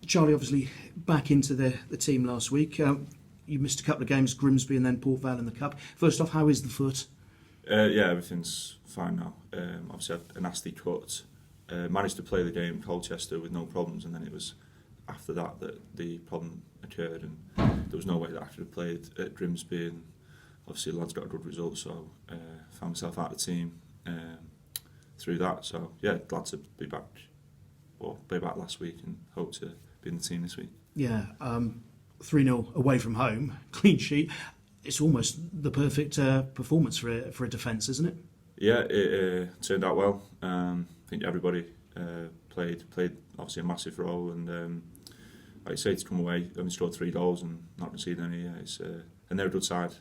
Charlie, obviously back into the team last week. You missed a couple of games, Grimsby and then Port Vale in the Cup. First off, how is the foot? Yeah, everything's fine now. Obviously, I had a nasty cut. Managed to play the game in Colchester with no problems, and then it was after that that the problem occurred, and there was no way that I could have played at Grimsby. And obviously, the lads got a good result, so found myself out of the team through that. So yeah, glad to be back. Well, be back last week, and hope to be in the team this week. Yeah, 3-0 away from home, clean sheet. It's almost the perfect performance for a defence, isn't it? Yeah, it turned out well. I think everybody played obviously a massive role, and like I say, to come away having scored 3 goals and not conceded any, and they're a good side.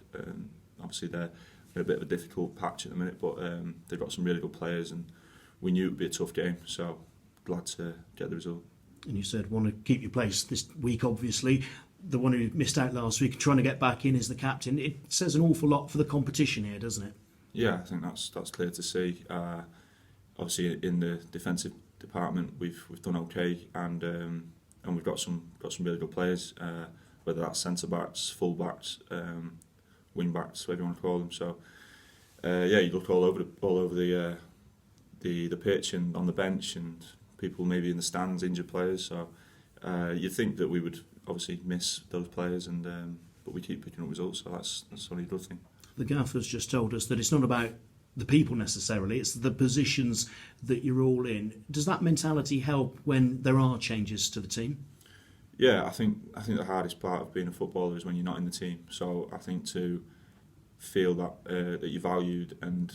Obviously, they're in a bit of a difficult patch at the minute, but they've got some really good players, and we knew it would be a tough game. So glad to get the result. And you said want to keep your place this week, obviously. The one who missed out last week, trying to get back in, is the captain. It says an awful lot for the competition here, doesn't it? Yeah, I think that's clear to see. Obviously, in the defensive department, we've done okay, and we've got some really good players. Whether that's centre backs, full backs, wing backs, whatever you want to call them. So yeah, you look all over the pitch and on the bench, and people maybe in the stands, injured players. So you'd think that we would obviously miss those players, and but we keep picking up results, so that's only a good thing. The gaffer's just told us that it's not about the people necessarily, it's the positions that you're all in. Does that mentality help when there are changes to the team? Yeah, I think the hardest part of being a footballer is when you're not in the team. So I think to feel that that you're valued and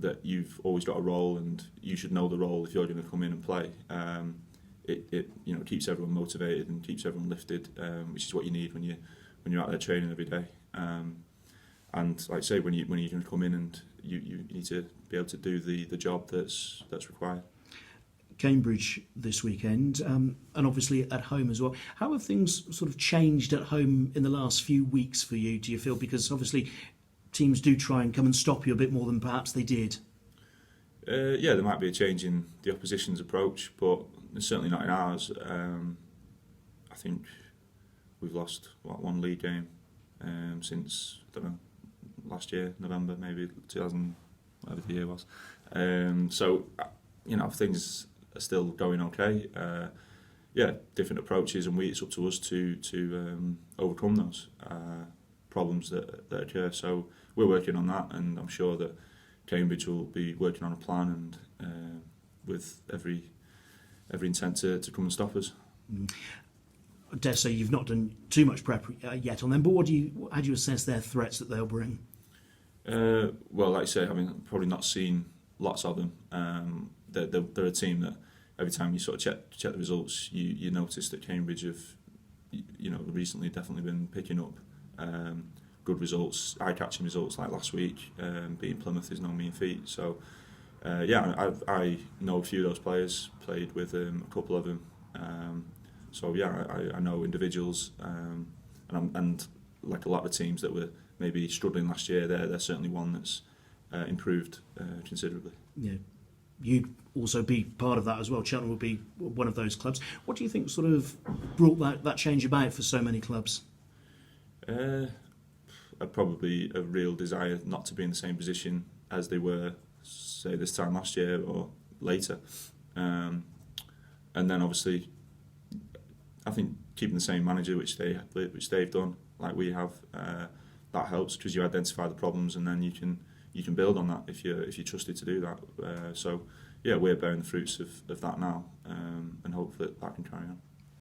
that you've always got a role, and you should know the role if you're going to come in and play. It keeps everyone motivated and keeps everyone lifted, which is what you need when you're out there training every day. And like I say, when you're going to come in, and you need to be able to do the job that's required. Cambridge this weekend, and obviously at home as well. How have things sort of changed at home in the last few weeks for you, do you feel? Because obviously teams do try and come and stop you a bit more than perhaps they did. Yeah, there might be a change in the opposition's approach, but it's certainly not in ours. I think we've lost one league game since, I don't know, last year, November, maybe 2000, whatever the year was. So, things are still going okay. Yeah, different approaches, and it's up to us to overcome those problems that occur. So we're working on that, and I'm sure that Cambridge will be working on a plan, and with every intent to come and stop us. I dare say you've not done too much prep yet on them, but how do you assess their threats that they'll bring? Well, like I say, I've probably not seen lots of them. They're a team that every time you sort of check the results, you notice that Cambridge have, recently definitely been picking up good results, eye-catching results like last week. Beating Plymouth is no mean feat. So, yeah, I know a few of those players, played with a couple of them. So yeah, I know individuals, and like a lot of the teams that were maybe struggling last year, they're certainly one that's improved considerably. Yeah, you'd also be part of that as well. Cheltenham would be one of those clubs. What do you think sort of brought that change about for so many clubs? Probably a real desire not to be in the same position as they were, say, this time last year or later, and then obviously, I think keeping the same manager, which they've done, like we have, that helps, because you identify the problems, and then you can build on that if you're trusted to do that. So yeah, we're bearing the fruits of that now, and hope that can carry on.